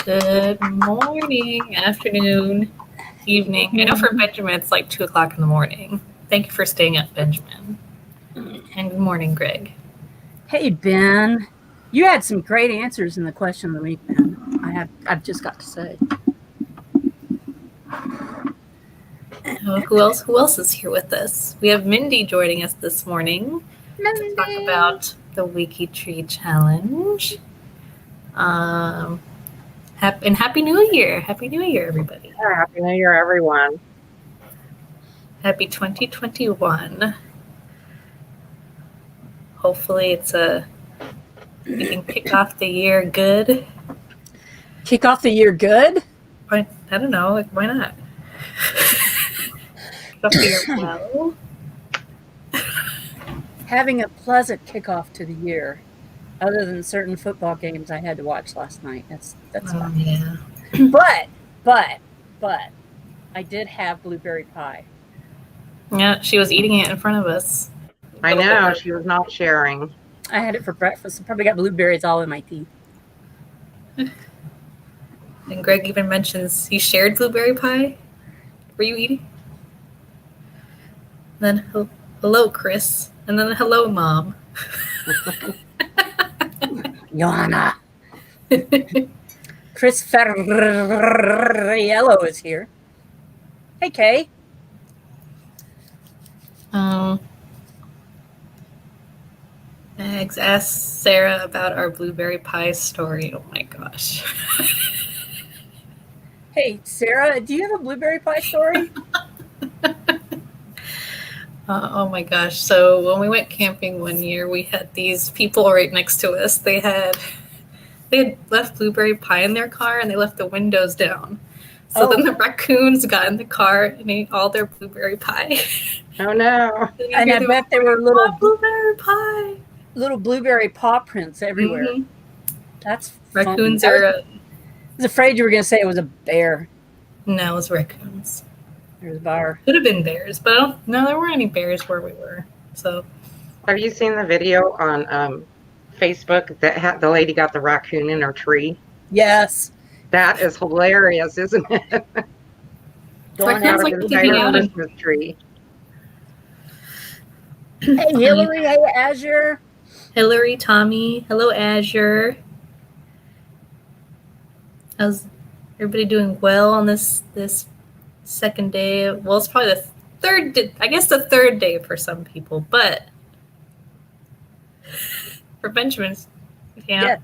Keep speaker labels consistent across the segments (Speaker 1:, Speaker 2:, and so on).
Speaker 1: Good morning, afternoon, evening. I know for Benjamin it's like 2 o'clock in the morning. Thank you for staying up, Benjamin. And good morning, Greg.
Speaker 2: Hey, Ben. You had some great answers in the question of the week, Ben. I've just got to say.
Speaker 1: Who else is here with us? We have Mindy joining us this morning to talk about the WikiTree challenge. And Happy New Year. Happy New Year, everybody.
Speaker 3: Yeah, Happy New Year, everyone.
Speaker 1: Happy 2021. Hopefully we can kick off the year good.
Speaker 2: Kick off the year good?
Speaker 1: I don't know. Why not? Kick off the year well.
Speaker 2: Having a pleasant kickoff to the year, other than certain football games I had to watch last night. That's fun.
Speaker 1: Yeah.
Speaker 2: But I did have blueberry pie.
Speaker 1: Yeah, she was eating it in front of us.
Speaker 3: I know, she was not sharing.
Speaker 2: I had it for breakfast. I probably got blueberries all in my teeth.
Speaker 1: And Greg even mentions he shared blueberry pie. Were you eating? And then hello, Chris. And then hello, Mom.
Speaker 2: Johanna. Chris Ferriello is here. Hey, Kay.
Speaker 1: Mags asked Sarah about our blueberry pie story. Oh my gosh.
Speaker 2: Hey, Sarah, do you have a blueberry pie story?
Speaker 1: Oh my gosh. So when we went camping one year, we had these people right next to us. They had left blueberry pie in their car and they left the windows down. So then the raccoons got in the car and ate all their blueberry pie.
Speaker 3: Oh no.
Speaker 2: And I bet there were little
Speaker 1: blueberry pie.
Speaker 2: Little blueberry paw prints everywhere. Mm-hmm. That's
Speaker 1: raccoons
Speaker 2: funny.
Speaker 1: are.
Speaker 2: I was afraid you were going to say it was a bear.
Speaker 1: No, it was raccoons.
Speaker 2: There's a bar.
Speaker 1: Could have been bears, but there weren't any bears where we were. So,
Speaker 3: have you seen the video on Facebook that the lady got the raccoon in her tree?
Speaker 2: Yes.
Speaker 3: That is hilarious, isn't it?
Speaker 1: Going out of his entire
Speaker 3: Christmas tree.
Speaker 2: Hey, Hillary. Hey, Azure.
Speaker 1: Hillary, Tommy. Hello, Azure. How's everybody doing well on this second day? Well, it's probably the third day for some people, but for Benjamin's, yeah.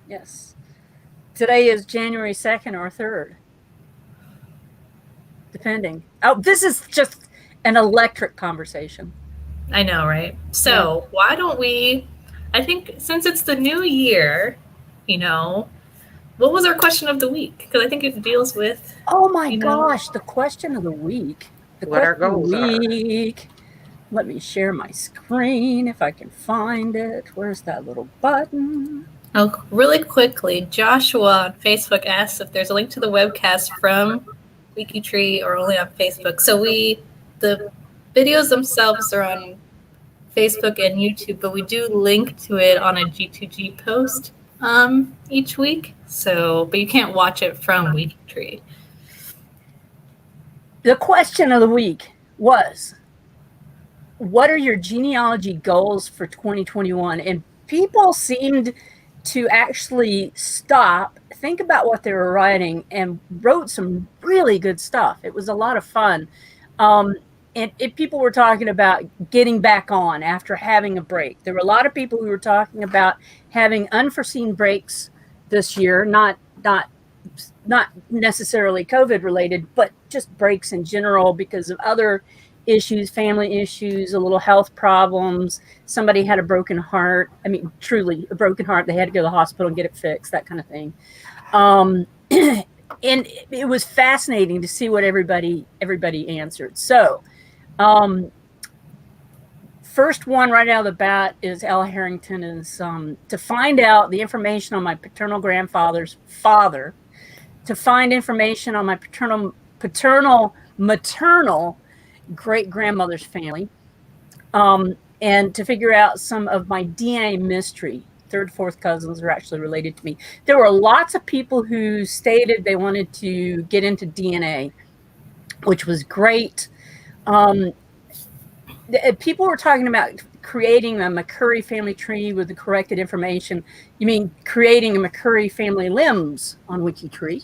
Speaker 2: Yes. Today is January 2nd or 3rd, depending. Oh, this is just an electric conversation.
Speaker 1: I know, right? So why don't we, I think since it's the new year, what was our question of the week? Because I think it deals with...
Speaker 2: Oh my gosh, the question of the week.
Speaker 3: What our goals are.
Speaker 2: Let me share my screen if I can find it. Where's that little button?
Speaker 1: Oh, really quickly, Joshua on Facebook asked if there's a link to the webcast from WikiTree or only on Facebook. So the videos themselves are on Facebook and YouTube, but we do link to it on a G2G post each week. So, but you can't watch it from WikiTree.
Speaker 2: The question of the week was, what are your genealogy goals for 2021? And people seemed to actually stop, think about what they were writing, and wrote some really good stuff. It was a lot of fun. And people were talking about getting back on after having a break. There were a lot of people who were talking about having unforeseen breaks this year, not necessarily COVID related, but just breaks in general because of other issues, family issues, a little health problems. Somebody had a broken heart. I mean, truly a broken heart. They had to go to the hospital and get it fixed, that kind of thing. And it was fascinating to see what everybody answered. So, first one right out of the bat is Ella Harrington is to find out the information on my paternal grandfather's father, to find information on my paternal, maternal great-grandmother's family, and to figure out some of my DNA mystery. third, fourth cousins are actually related to me. There were lots of people who stated they wanted to get into DNA, which was great. People were talking about creating a McCurry family tree with the corrected information. You mean creating a McCurry family limbs on WikiTree,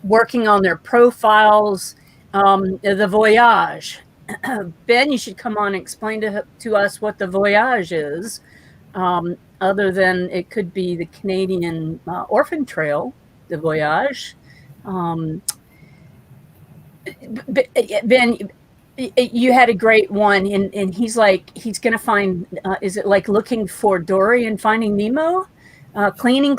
Speaker 2: working on their profiles, the voyage. Ben, you should come on and explain to us what the voyage is, other than it could be the Canadian Orphan Trail, the voyage. Ben, you had a great one, and he's like, he's going to find, is it like looking for Dory and Finding Nemo? Cleaning.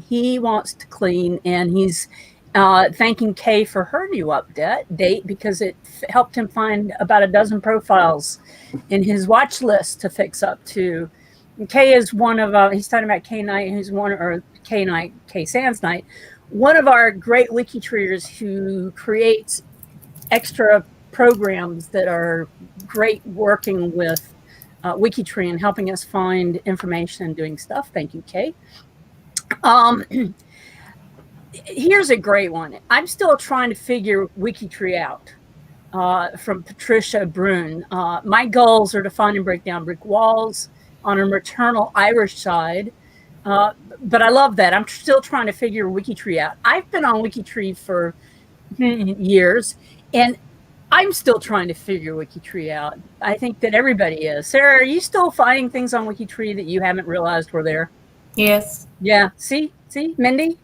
Speaker 2: He wants to clean, and he's thanking Kay for her new update because it helped him find about a dozen profiles in his watch list to fix up to. And Kay is one of, he's talking about Kay Knight, who's one, or Kay Sands Knight, one of our great Wikitreers who creates extra programs that are great working with WikiTree and helping us find information and doing stuff. Thank you, Kay. Here's a great one. I'm still trying to figure WikiTree out, from Patricia Brune. My goals are to find and break down brick walls on a maternal Irish side. But I love that. I'm still trying to figure WikiTree out. I've been on WikiTree for years, and I'm still trying to figure WikiTree out. I think that everybody is. Sarah, are you still finding things on WikiTree that you haven't realized were there?
Speaker 1: Yes.
Speaker 2: Yeah. See, Mindy?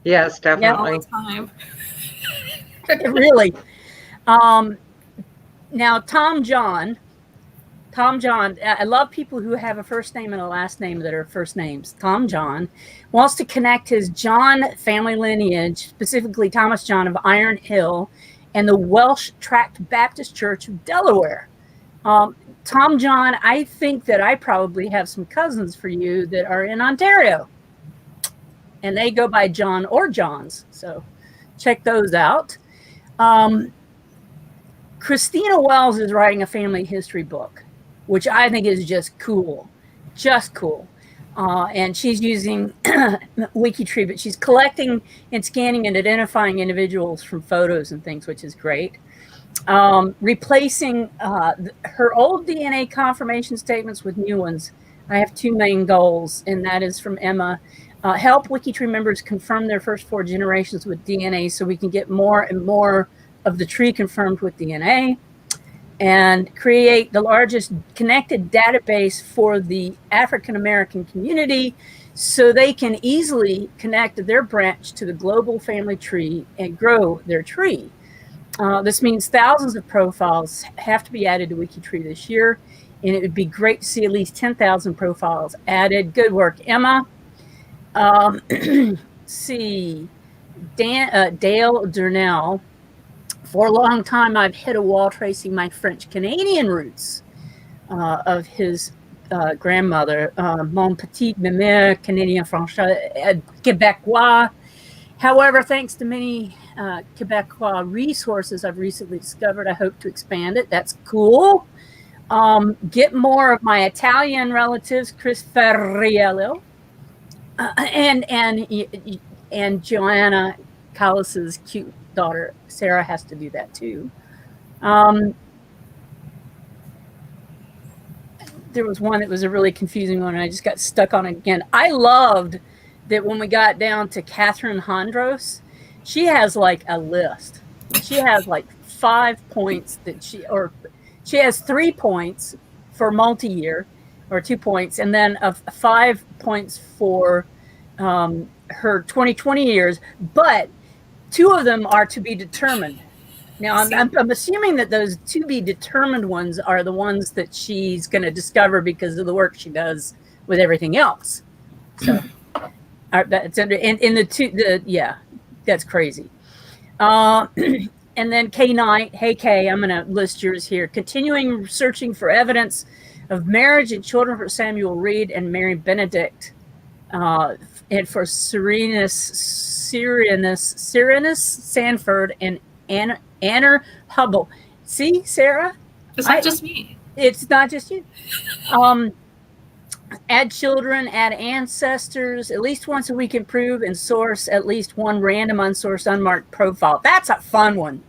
Speaker 3: Yes, definitely.
Speaker 1: Yeah, all the time.
Speaker 2: Really. Now, Tom John, I love people who have a first name and a last name that are first names. Tom John wants to connect his John family lineage, specifically Thomas John of Iron Hill and the Welsh Tract Baptist Church of Delaware. Tom John, I think that I probably have some cousins for you that are in Ontario, and they go by John or Johns. So check those out. Christina Wells is writing a family history book, which I think is just cool. And she's using WikiTree, but she's collecting and scanning and identifying individuals from photos and things, which is great. Replacing her old DNA confirmation statements with new ones. I have two main goals, and that is from Emma. Help WikiTree members confirm their first 4 generations with DNA so we can get more and more of the tree confirmed with DNA, and create the largest connected database for the African American community so they can easily connect their branch to the global family tree and grow their tree. This means thousands of profiles have to be added to WikiTree this year, and it would be great to see at least 10,000 profiles added. Good work, Emma. See, Dale Durnell. For a long time, I've hit a wall tracing my French-Canadian roots of his grandmother, mon petit mémère Canadien Français Québécois. However, thanks to many Québécois resources I've recently discovered, I hope to expand it. That's cool. Get more of my Italian relatives, Chris Ferriello, and Joanna Callis's cute daughter Sarah has to do that too. There was one that was a really confusing one, and I just got stuck on it again. I loved that when we got down to Catherine Hondros, she has like a list. She has like 5 points that she has 3 points for multi-year, or 2 points, and then 5 points for her 2020 years, but 2 of them are to be determined. Now, I'm assuming that those to be determined ones are the ones that she's going to discover because of the work she does with everything else. So that's under in the yeah, that's crazy. And then K Knight, hey Kay, I'm going to list yours here. Continuing searching for evidence of marriage and children for Samuel Reed and Mary Benedict. And for Serenus Sanford and Anna Hubble. See, Sarah?
Speaker 1: It's not just me.
Speaker 2: It's not just you. Add children, add ancestors, at least once a week improve, and source at least one random unsourced unmarked profile. That's a fun one.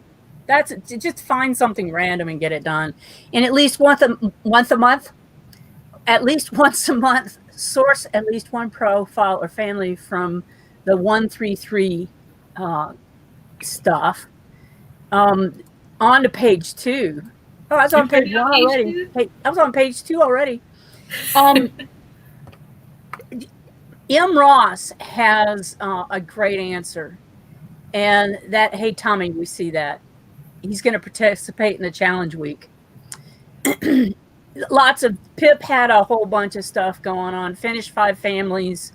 Speaker 2: That's just find something random and get it done. And at least once a month, at least once a month, source at least one profile or family from the 133 stuff. On to page 2. Oh, I was on page 1 already. I was on page 2 already. M. Ross has a great answer. And that, hey, Tommy, we see that. He's going to participate in the challenge week. Lots of, Pip had a whole bunch of stuff going on. Finished 5 families.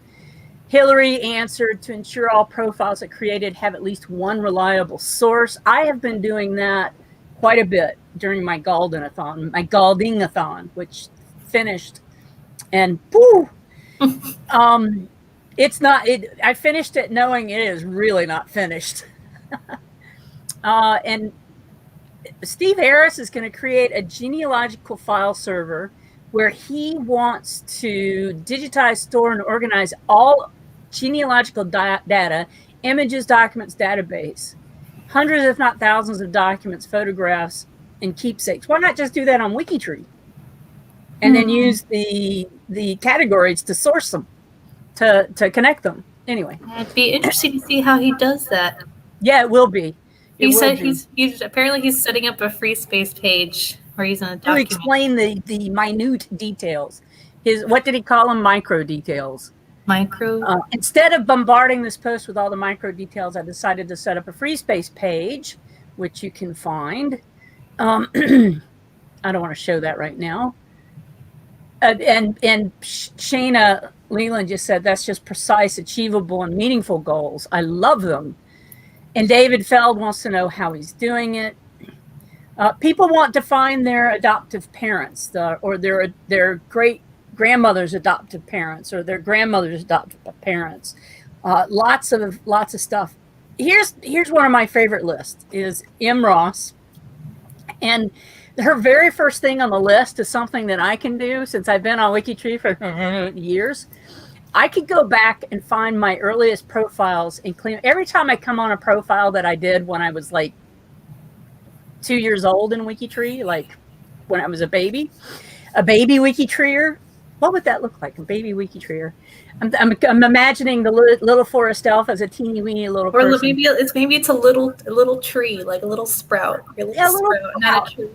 Speaker 2: Hillary answered to ensure all profiles that created have at least one reliable source. I have been doing that quite a bit during my Galding-a-thon, which finished. And whoo, it's not, I finished it knowing it is really not finished. And Steve Harris is going to create a genealogical file server where he wants to digitize, store, and organize all genealogical data, images, documents, database, hundreds if not thousands of documents, photographs, and keepsakes. Why not just do that on WikiTree? And then use the categories to source them, to connect them. Anyway.
Speaker 1: It'd be interesting to see how he does that.
Speaker 2: Yeah, it will be.
Speaker 1: He said he's apparently setting up a free space page where he's in a document.
Speaker 2: To explain the minute details. What did he call them? Micro details.
Speaker 1: Micro?
Speaker 2: Instead of bombarding this post with all the micro details, I decided to set up a free space page, which you can find. I don't want to show that right now. And Shayna Leland just said that's just precise, achievable, and meaningful goals. I love them. And David Feld wants to know how he's doing it. People want to find their adoptive parents, or their great grandmother's adoptive parents, or their grandmother's adoptive parents. Lots of stuff. Here's one of my favorite lists is M. Ross, and her very first thing on the list is something that I can do since I've been on WikiTree for years. I could go back and find my earliest profiles and clean. Every time I come on a profile that I did when I was like 2 years old in WikiTree, like when I was a baby WikiTreer. What would that look like? A baby WikiTreer. I'm imagining the little forest elf as a teeny weeny little person.
Speaker 1: Or maybe it's a little tree, like a little sprout. Not a tree.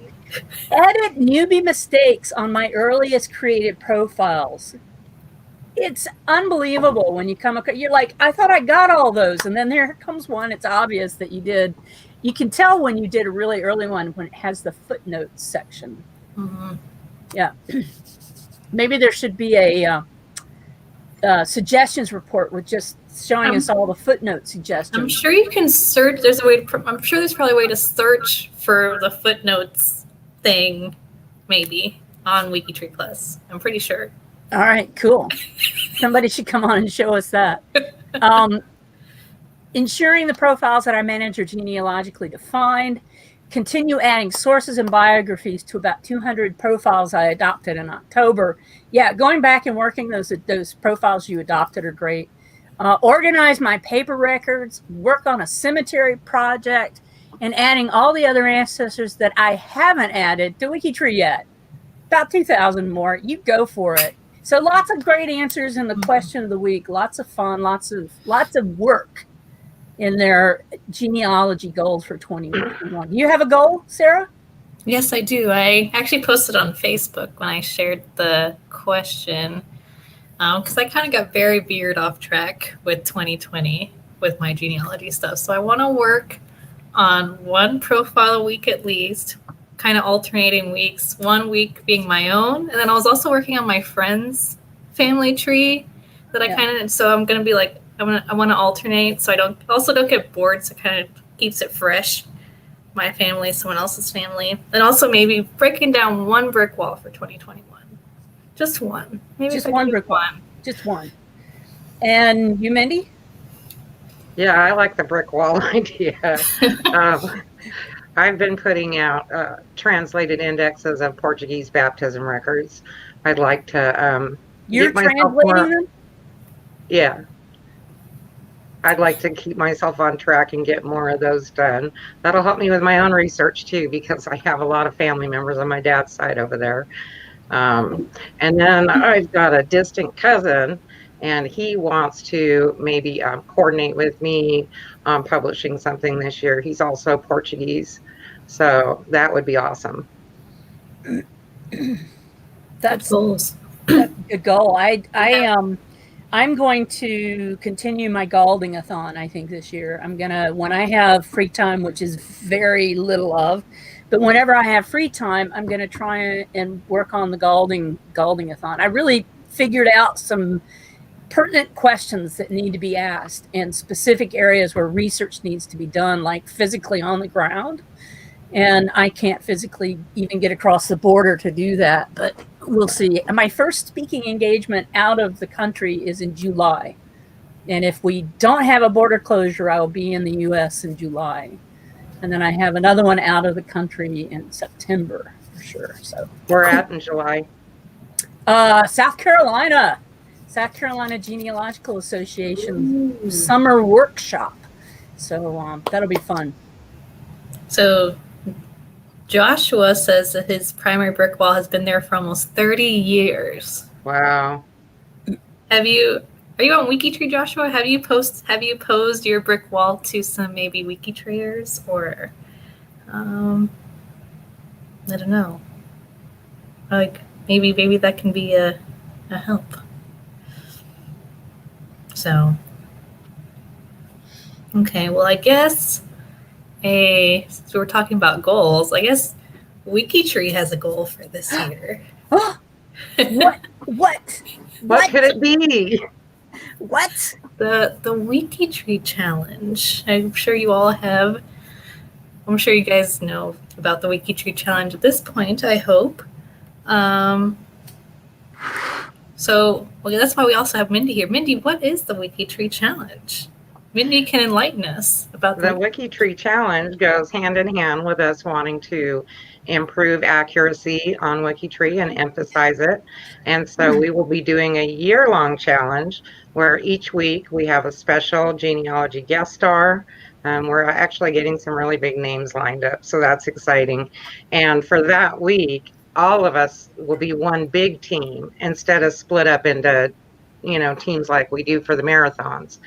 Speaker 2: Edit newbie mistakes on my earliest created profiles. It's unbelievable when you come across. You're like, I thought I got all those, and then there comes one. It's obvious that you did. You can tell when you did a really early one when it has the footnotes section.
Speaker 1: Mm-hmm.
Speaker 2: Yeah. Maybe there should be a suggestions report with just showing us all the footnote suggestions.
Speaker 1: I'm sure you can search. I'm sure there's probably a way to search for the footnotes thing, maybe on WikiTree Plus. I'm pretty sure.
Speaker 2: All right, cool. Somebody should come on and show us that. Ensuring the profiles that I manage are genealogically defined. Continue adding sources and biographies to about 200 profiles I adopted in October. Yeah, going back and working those profiles you adopted are great. Organize my paper records, work on a cemetery project, and adding all the other ancestors that I haven't added to WikiTree yet. About 2,000 more. You go for it. So lots of great answers in the question of the week. Lots of fun. Lots of work in their genealogy goals for 2021. Do you have a goal, Sarah?
Speaker 1: Yes, I do. I actually posted on Facebook when I shared the question because I kind of got very veered off track with 2020 with my genealogy stuff. So I want to work on one profile a week at least, kind of alternating weeks, 1 week being my own. And then I was also working on my friend's family tree that so I'm going to be like, I want to alternate so I don't get bored. So it kind of keeps it fresh. My family, someone else's family. And also maybe breaking down one brick wall for 2021. Just one. Maybe
Speaker 2: just one brick wall. Just one. And you, Mindy?
Speaker 3: Yeah, I like the brick wall idea. I've been putting out translated indexes of Portuguese baptism records. I'd like to
Speaker 2: You're
Speaker 3: get myself
Speaker 2: translating
Speaker 3: more.
Speaker 2: them?
Speaker 3: Yeah. I'd like to keep myself on track and get more of those done. That'll help me with my own research too, because I have a lot of family members on my dad's side over there. And then I've got a distant cousin, and he wants to maybe coordinate with me on publishing something this year. He's also Portuguese, so that would be awesome.
Speaker 2: That's
Speaker 1: goals.
Speaker 2: That's a good goal. I'm going to continue my Galding-a-thon, I think, this year. I'm gonna, when I have free time, which is very little of, but whenever I have free time, I'm gonna try and work on the Galding-a-thon. I really figured out some pertinent questions that need to be asked in specific areas where research needs to be done, like physically on the ground. And I can't physically even get across the border to do that, but we'll see. My first speaking engagement out of the country is in July. And if we don't have a border closure, I will be in the US in July. And then I have another one out of the country in September for sure. So
Speaker 3: we're at in July.
Speaker 2: South Carolina Genealogical Association summer workshop. So that'll be fun.
Speaker 1: So Joshua says that his primary brick wall has been there for almost 30 years.
Speaker 3: Wow.
Speaker 1: Are you on WikiTree, Joshua? Have you posed your brick wall to some maybe WikiTreeers, or I don't know. Like maybe that can be a help. So okay, well I guess so we're talking about goals. I guess WikiTree has a goal for this year.
Speaker 2: What
Speaker 3: could it be?
Speaker 2: What?
Speaker 1: The WikiTree challenge. I'm sure you all have. I'm sure you guys know about the WikiTree challenge at this point, I hope. So that's why we also have Mindy here. Mindy, what is the WikiTree challenge? Mindy can enlighten us about
Speaker 3: the WikiTree challenge goes hand in hand with us wanting to improve accuracy on WikiTree and emphasize it. And so we will be doing a year-long challenge where each week we have a special genealogy guest star. We're actually getting some really big names lined up, so that's exciting. And for that week, all of us will be one big team instead of split up into, teams like we do for the marathons.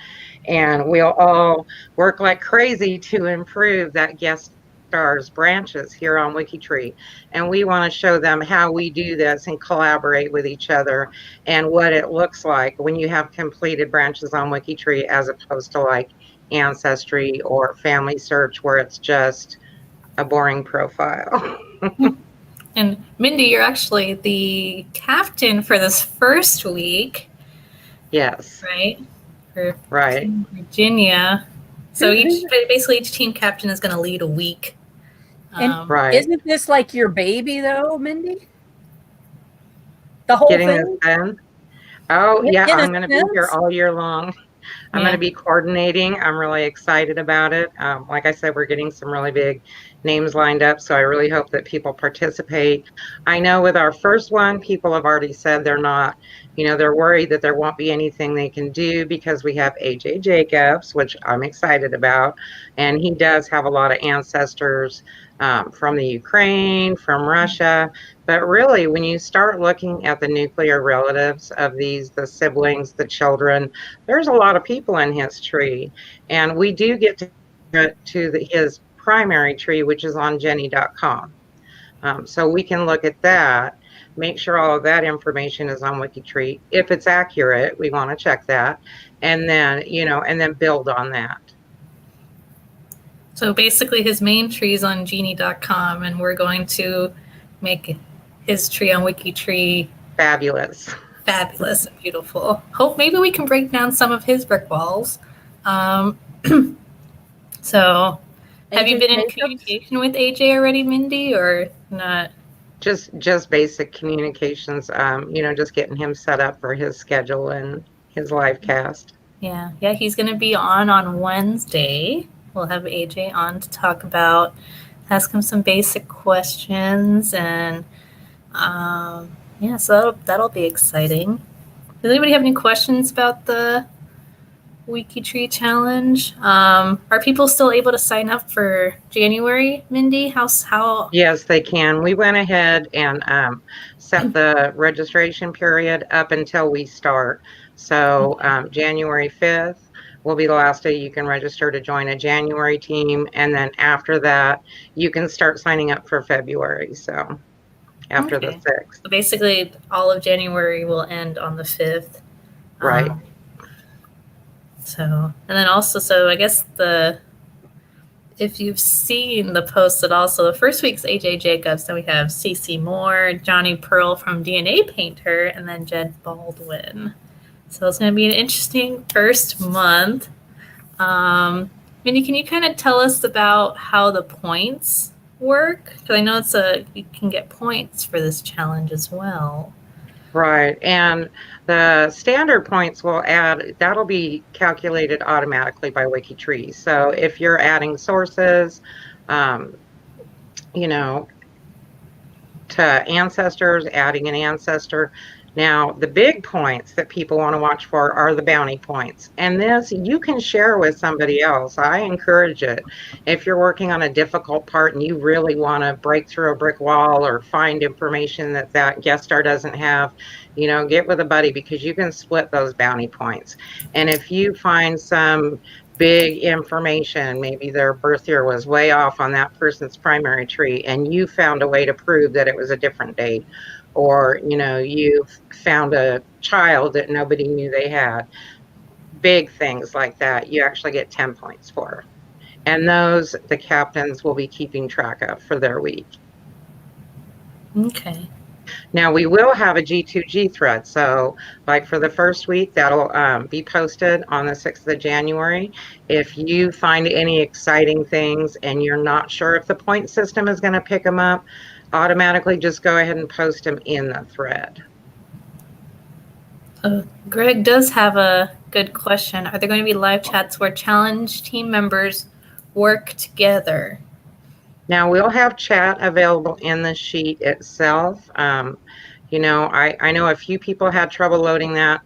Speaker 3: And we'll all work like crazy to improve that guest stars branches here on WikiTree. And we want to show them how we do this and collaborate with each other and what it looks like when you have completed branches on WikiTree as opposed to like Ancestry or Family Search where it's just a boring profile.
Speaker 1: And Mindy, you're actually the captain for this first week.
Speaker 3: Yes.
Speaker 1: Right? For
Speaker 3: right.
Speaker 1: Virginia. So basically each team captain is going to lead a week.
Speaker 2: Right. Isn't this like your baby though, Mindy? The whole
Speaker 3: Getting
Speaker 2: thing?
Speaker 3: This done? Oh, yeah, I'm going to be here all year long. I'm going to be coordinating. I'm really excited about it. Like I said, we're getting some really big names lined up, so I really hope that people participate. I know with our first one, people have already said they're not, they're worried that there won't be anything they can do because we have AJ Jacobs, which I'm excited about. And he does have a lot of ancestors from the Ukraine, from Russia. But really, when you start looking at the nuclear relatives of the siblings, the children, there's a lot of people in his tree. And we do get to his primary tree, which is on Jenny.com. So we can look at that, make sure all of that information is on WikiTree. If it's accurate, we want to check that. And then, and then build on that.
Speaker 1: So basically his main tree is on Genie.com, and we're going to make his tree on WikiTree
Speaker 3: fabulous
Speaker 1: and beautiful. Hope maybe we can break down some of his brick walls. So have you been in communication with AJ already, Mindy, or not?
Speaker 3: Just basic communications, just getting him set up for his schedule and his LiveCast.
Speaker 1: Yeah, he's going to be on Wednesday. We'll have AJ on to ask him some basic questions, and so that'll be exciting. Does anybody have any questions about the WikiTree challenge? Are people still able to sign up for January, Mindy? How?
Speaker 3: Yes, they can. We went ahead and set the registration period up until we start. So January 5th will be the last day you can register to join a January team. And then after that, you can start signing up for February. So after the 6th.
Speaker 1: So basically, all of January will end on the 5th.
Speaker 3: Right.
Speaker 1: So, and then also, so I guess if you've seen the posts, that also the first week's AJ Jacobs, then we have CC Moore, Johnny Pearl from DNA Painter, and then Jed Baldwin. So it's going to be an interesting first month. Mindy, can you kind of tell us about how the points work? Because I know you can get points for this challenge as well.
Speaker 3: Right, and the standard points that'll be calculated automatically by WikiTree. So if you're adding sources, you know, to ancestors, adding an ancestor. Now, the big points that people want to watch for are the bounty points. And this you can share with somebody else. I encourage it. If you're working on a difficult part and you really want to break through a brick wall or find information that guest star doesn't have, you know, get with a buddy, because you can split those bounty points. And if you find some big information, maybe their birth year was way off on that person's primary tree, and you found a way to prove that it was a different date, or, you know, you found a child that nobody knew they had, big things like that, you actually get 10 points for. And those the captains will be keeping track of for their week.
Speaker 1: Okay.
Speaker 3: Now, we will have a G2G thread. So like for the first week, that'll be posted on the 6th of January. If you find any exciting things and you're not sure if the point system is going to pick them up, automatically just go ahead and post them in the thread.
Speaker 1: Greg does have a good question. Are there going to be live chats where challenge team members work together?
Speaker 3: Now, we'll have chat available in the sheet itself. You know, I know a few people had trouble loading that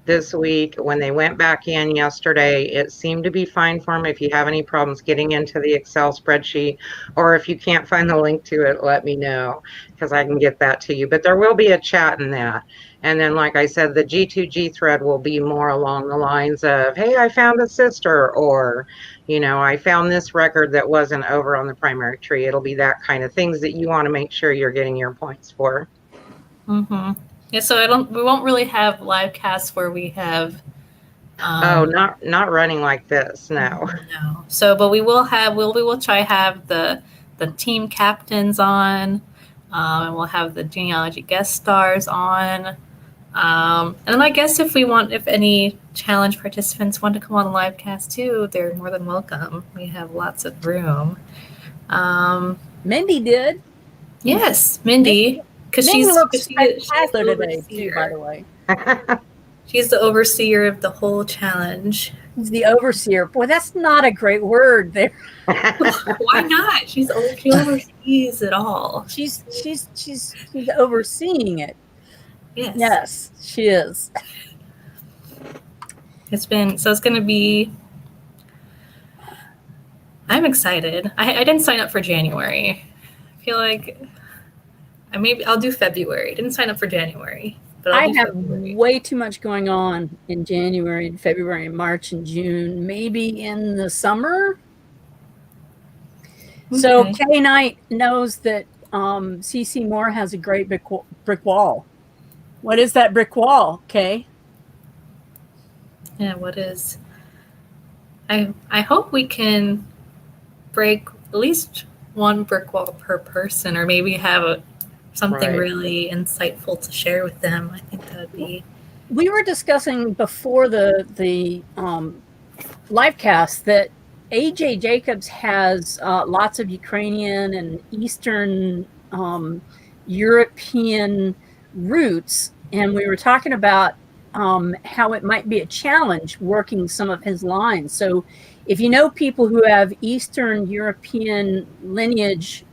Speaker 3: this week. When they went back in yesterday, it seemed to be fine for them. If you have any problems getting into the Excel spreadsheet, or if you can't find the link to it, let me know, because I can get that to you. But there will be a chat in that. And then, like I said, the G2G thread will be more along the lines of, hey, I found a sister, or, you know, I found this record that wasn't over on the primary tree. It'll be that kind of things that you want to make sure you're getting your points for.
Speaker 1: Mm-hmm. Yeah, so we won't really have live casts where we have
Speaker 3: not running like this, no.
Speaker 1: No. So, but we will try to have the team captains on, and we'll have the genealogy guest stars on. And then I guess if any challenge participants want to come on the live cast too, they're more than welcome. We have lots of room.
Speaker 2: Mindy did.
Speaker 1: Yes, Mindy. Because she
Speaker 2: looks spectacular today too, by the way.
Speaker 1: She's the overseer of the whole challenge.
Speaker 2: She's the overseer. Boy, that's not a great word there.
Speaker 1: Why not? She oversees it all.
Speaker 2: She's overseeing it.
Speaker 1: Yes.
Speaker 2: Yes, she is.
Speaker 1: It's going to be. I'm excited. I didn't sign up for January. I feel like I'll do February. Didn't sign up for January. But
Speaker 2: I have way too much going on in January and February and March and June, maybe in the summer. Okay. So Kay Knight knows that CC Moore has a great brick wall. What is that brick wall, Kay?
Speaker 1: Yeah, what is? I hope we can break at least one brick wall per person, or maybe have something really insightful to share with them. I think that would be.
Speaker 2: We were discussing before the LiveCast that AJ Jacobs has lots of Ukrainian and Eastern European roots, and we were talking about how it might be a challenge working some of his lines. So if you know people who have Eastern European lineage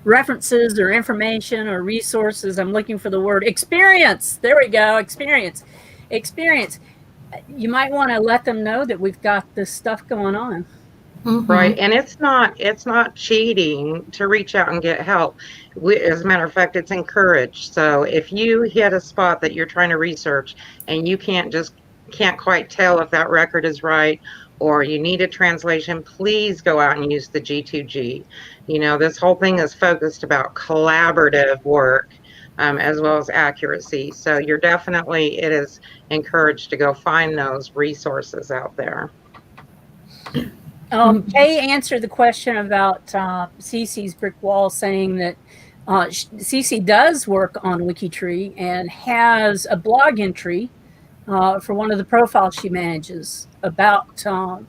Speaker 2: references or information or resources. I'm looking for the word experience. There we go. Experience. You might want to let them know that we've got this stuff going on.
Speaker 3: Mm-hmm. Right. And it's not cheating to reach out and get help. As a matter of fact, it's encouraged. So if you hit a spot that you're trying to research and you can't quite tell if that record is right, or you need a translation, please go out and use the G2G. This whole thing is focused about collaborative work, as well as accuracy. So it is encouraged to go find those resources out there.
Speaker 2: Kay answered the question about Cece's brick wall, saying that Cece does work on WikiTree and has a blog entry for one of the profiles she manages about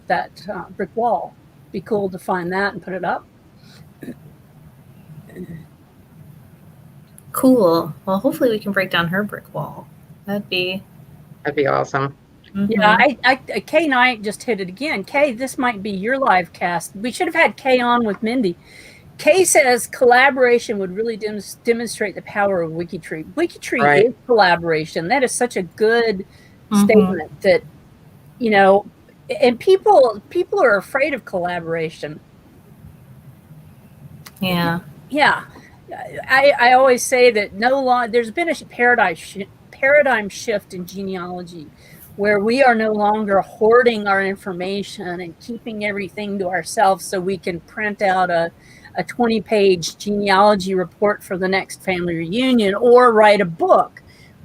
Speaker 2: that brick wall. Be cool to find that and put it up.
Speaker 1: Cool. Well, hopefully we can break down her brick wall. That'd be
Speaker 3: awesome.
Speaker 2: Mm-hmm. Yeah, Kay Knight just hit it again. Kay, this might be your live cast. We should have had Kay on with Mindy. Kay says collaboration would really demonstrate the power of WikiTree. WikiTree is collaboration. That is such a good statement that, and people are afraid of collaboration.
Speaker 1: Yeah.
Speaker 2: Yeah. I always say that there's been a paradigm shift in genealogy, where we are no longer hoarding our information and keeping everything to ourselves so we can print out a 20-page genealogy report for the next family reunion or write a book.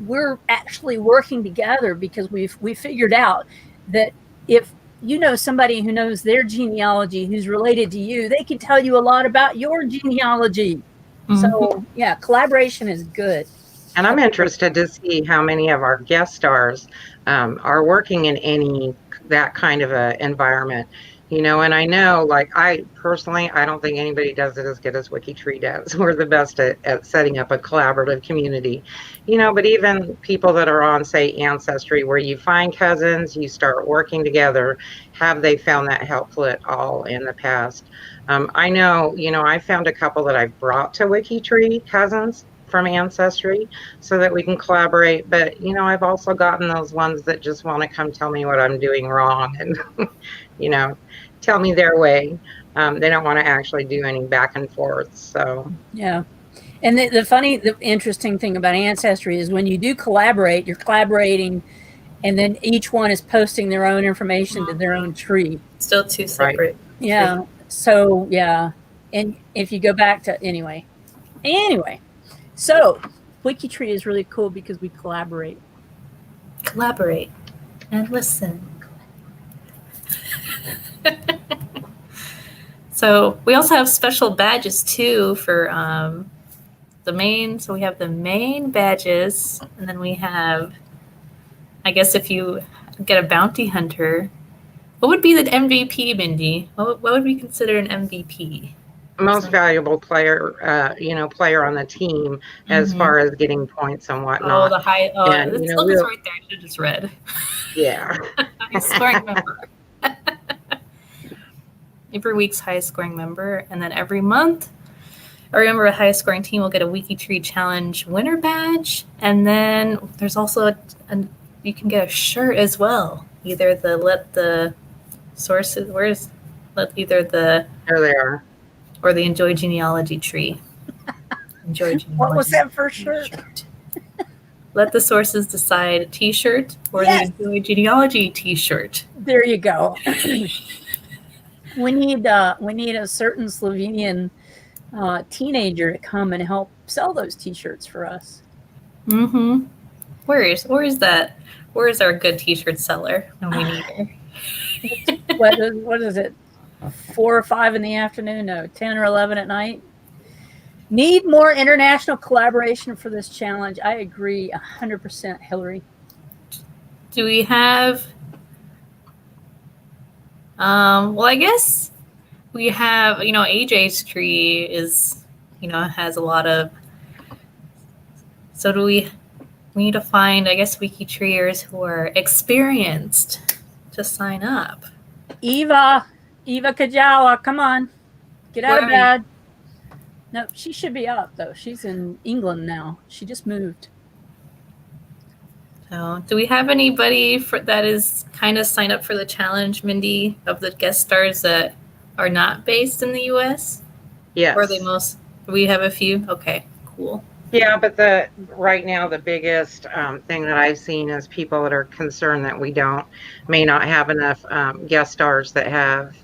Speaker 2: We're actually working together because we figured out that if you know somebody who knows their genealogy, who's related to you, they can tell you a lot about your genealogy. Mm-hmm. So, yeah, collaboration is good.
Speaker 3: And I'm interested to see how many of our guest stars are working in that kind of a environment, and I know, I personally, I don't think anybody does it as good as WikiTree does. We're the best at setting up a collaborative community, but even people that are on, say, Ancestry, where you find cousins, you start working together, have they found that helpful at all in the past? I know, I found a couple that I've brought to WikiTree, cousins from Ancestry, so that we can collaborate. But I've also gotten those ones that just want to come tell me what I'm doing wrong and tell me their way. They don't want to actually do any back and forth. So
Speaker 2: yeah. And the interesting thing about Ancestry is when you do collaborate, you're collaborating, and then each one is posting their own information to their own tree.
Speaker 1: Still two separate.
Speaker 2: Right. Yeah. So yeah. And if you go back to anyway. So, WikiTree is really cool because we collaborate.
Speaker 1: Collaborate and listen. So, we also have special badges too for the main. So, we have the main badges, and then we have, I guess, if you get a bounty hunter, what would be the MVP, Mindy? What would we consider an MVP?
Speaker 3: Most valuable player, player on the team as far as getting points and whatnot.
Speaker 1: Oh, the high. Oh, and, it's right there. I should have just read.
Speaker 3: Yeah.
Speaker 1: Highest scoring member. Every week's highest scoring member, and then every month, a member of the highest scoring team will get a WikiTree Challenge winner badge, and then there's also you can get a shirt as well. Either there they are. Or the Enjoy Genealogy tree. Enjoy Genealogy.
Speaker 2: What was that first shirt?
Speaker 1: Let the sources decide t-shirt or the Enjoy Genealogy t-shirt.
Speaker 2: There you go. We need a certain Slovenian teenager to come and help sell those t-shirts for us.
Speaker 1: Mm-hmm. Where is that? Where is our good t-shirt seller when we need her?
Speaker 2: What is it? 4 or 5 in the afternoon? No, 10 or 11 at night. Need more international collaboration for this challenge. I agree 100%, Hillary.
Speaker 1: Do we have... well, I guess we have, AJ's tree is, has a lot of... So do we need to find, I guess, WikiTreeers who are experienced to sign up.
Speaker 2: Eva Kajawa, come on. Get out of bed. No, she should be up, though. She's in England now. She just moved.
Speaker 1: So, do we have anybody that is kind of signed up for the challenge, Mindy, of the guest stars that are not based in the U.S.?
Speaker 3: Yes.
Speaker 1: Or are they we have a few? Okay, cool.
Speaker 3: Yeah, but right now the biggest thing that I've seen is people that are concerned that we may not have enough guest stars that have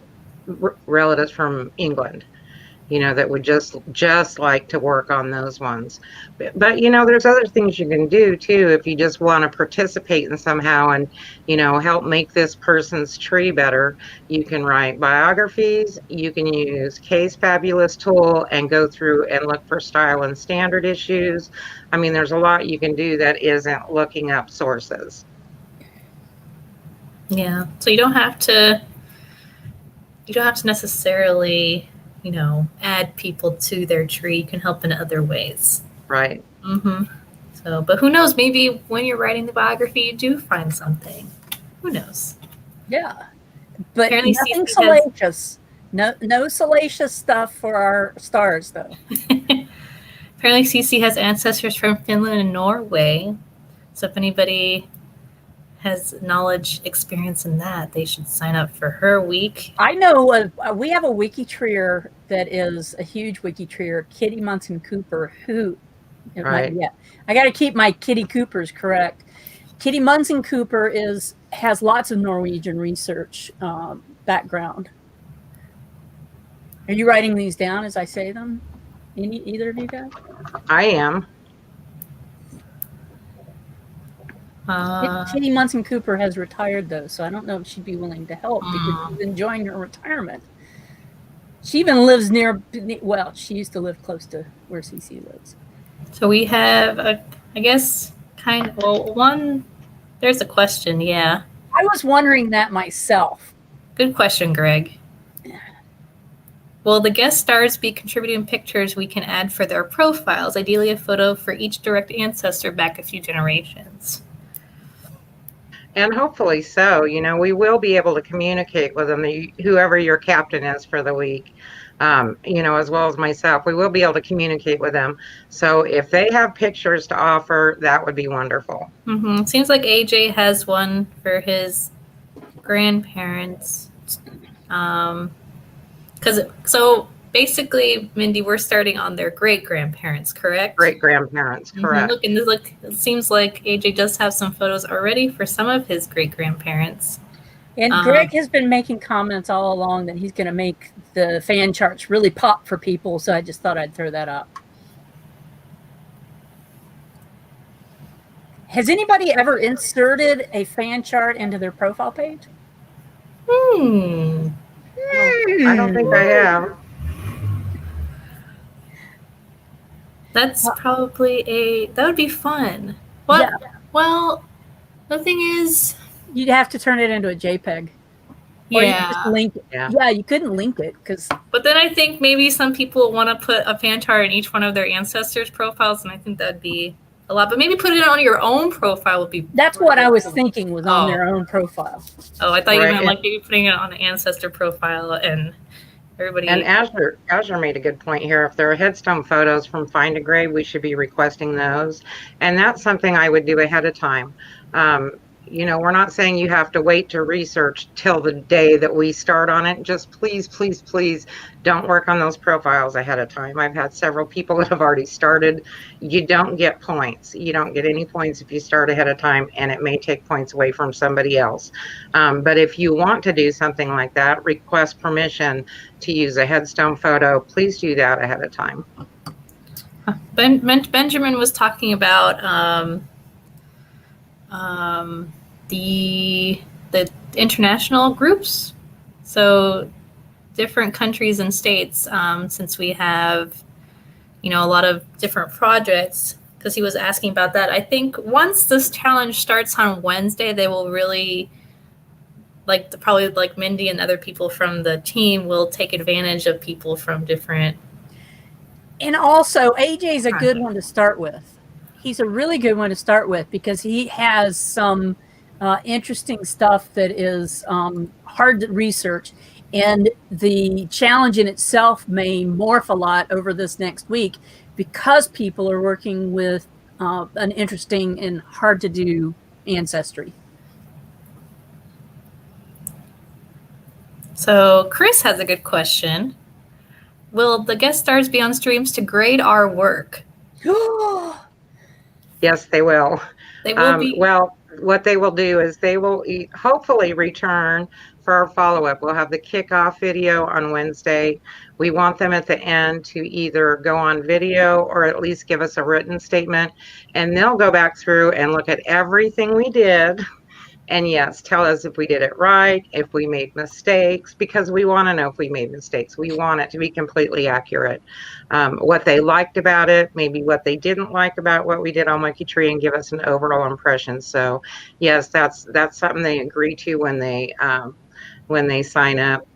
Speaker 3: relatives from England, that would just like to work on those ones. But there's other things you can do too if you just want to participate in somehow and help make this person's tree better. You can write biographies, you can use Case Fabulous tool and go through and look for style and standard issues. I mean, there's a lot you can do that isn't looking up sources.
Speaker 1: Yeah, so you don't have to necessarily add people to their tree. You can help in other ways.
Speaker 3: Right.
Speaker 1: Mm-hmm. So, but who knows? Maybe when you're writing the biography, you do find something. Who knows?
Speaker 2: Yeah, but
Speaker 1: Apparently
Speaker 2: nothing salacious. No salacious stuff for our stars, though.
Speaker 1: Apparently, Cece has ancestors from Finland and Norway. So, if anybody has experience in that, they should sign up for her week.
Speaker 2: I know we have a WikiTreeer that is a huge WikiTreeer, Kitty Munson Cooper, who
Speaker 3: right.
Speaker 2: I got to keep my Kitty Coopers correct. Kitty Munson Cooper has lots of Norwegian research background. Are you writing these down as I say them? Either of you guys?
Speaker 3: I am.
Speaker 2: Kitty Munson Cooper has retired, though, so I don't know if she'd be willing to help because she's enjoying her retirement. She even lives she used to live close to where Cece lives.
Speaker 1: So we have, there's a question, yeah.
Speaker 2: I was wondering that myself.
Speaker 1: Good question, Greg. Will the guest stars be contributing pictures we can add for their profiles, ideally a photo for each direct ancestor back a few generations?
Speaker 3: And hopefully so. We will be able to communicate with them, whoever your captain is for the week, as well as myself. We will be able to communicate with them. So if they have pictures to offer, that would be wonderful.
Speaker 1: Mm-hmm. Seems like AJ has one for his grandparents. So basically, Mindy, we're starting on their great-grandparents, correct?
Speaker 3: Great-grandparents, correct.
Speaker 1: Mm-hmm. It seems like AJ does have some photos already for some of his great-grandparents.
Speaker 2: And Greg has been making comments all along that he's going to make the fan charts really pop for people, so I just thought I'd throw that up. Has anybody ever inserted a fan chart into their profile page?
Speaker 3: I don't think I have.
Speaker 1: That's probably that would be fun. What? Yeah. Well, the thing is,
Speaker 2: you'd have to turn it into a JPEG. Or you just link it. Yeah, you couldn't link it
Speaker 1: But then I think maybe some people want to put a fan chart in each one of their ancestors' profiles, and I think that'd be a lot. But maybe put it on your own profile would be.
Speaker 2: That's what I was thinking was on their own profile.
Speaker 1: Oh, I thought you meant like maybe putting it on an ancestor profile and everybody.
Speaker 3: And Azure made a good point here. If there are headstone photos from Find a Grave, we should be requesting those. And that's something I would do ahead of time. We're not saying you have to wait to research till the day that we start on it. Just please, please, please don't work on those profiles ahead of time. I've had several people that have already started. You don't get points. You don't get any points if you start ahead of time, and it may take points away from somebody else. But if you want to do something like that, request permission to use a headstone photo. Please do that ahead of time.
Speaker 1: Benjamin was talking about the international groups, so different countries and states, since we have a lot of different projects, because he was asking about that. I think once this challenge starts on Wednesday, they will really probably Mindy and other people from the team will take advantage of people from different.
Speaker 2: And also AJ's a good one to start with. He's a really good one to start with because he has some interesting stuff that is hard to research. And the challenge in itself may morph a lot over this next week because people are working with an interesting and hard to do ancestry.
Speaker 1: So Chris has a good question. Will the guest stars be on streams to grade our work?
Speaker 3: Yes, they will.
Speaker 1: They will be.
Speaker 3: Well, what they will do is they will hopefully return for our follow-up. We'll have the kickoff video on Wednesday. We want them at the end to either go on video or at least give us a written statement, and they'll go back through and look at everything we did. And yes, tell us if we did it right, if we made mistakes, because we want to know if we made mistakes. We want it to be completely accurate. What they liked about it, maybe what they didn't like about what we did on WikiTree, and give us an overall impression. So yes, that's something they agree to when they sign up.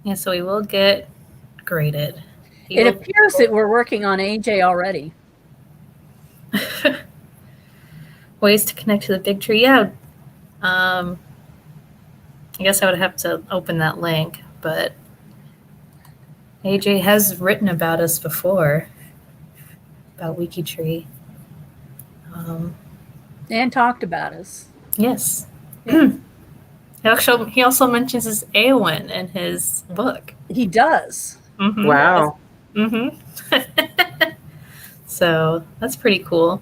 Speaker 1: Yeah, so we will get graded.
Speaker 2: It appears that we're working on AJ already.
Speaker 1: Ways to connect to the big tree. Yeah. I guess I would have to open that link, but AJ has written about us before, about WikiTree.
Speaker 2: And talked about us.
Speaker 1: Yes. Yeah. He also mentions his Eowyn in his book.
Speaker 2: He does.
Speaker 3: Mm-hmm. Wow.
Speaker 1: Mm-hmm. So that's pretty cool.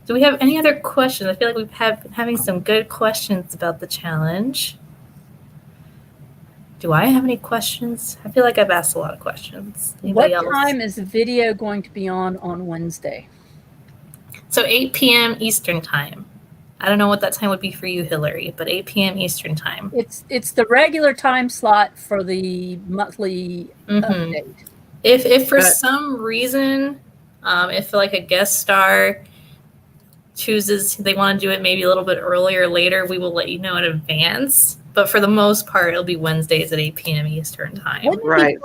Speaker 1: Do we have any other questions? I feel like we've been having some good questions about the challenge. Do I have any questions? I feel like I've asked a lot of questions.
Speaker 2: What time is the video going to be on Wednesday?
Speaker 1: So 8 p.m. Eastern time. I don't know what that time would be for you, Hillary, but 8 p.m. Eastern time.
Speaker 2: It's the regular time slot for the monthly update.
Speaker 1: If for some reason, if like a guest star chooses they want to do it maybe a little bit earlier or later, we will let you know in advance. But for the most part, it'll be Wednesdays at 8 p.m. Eastern time.
Speaker 3: Right.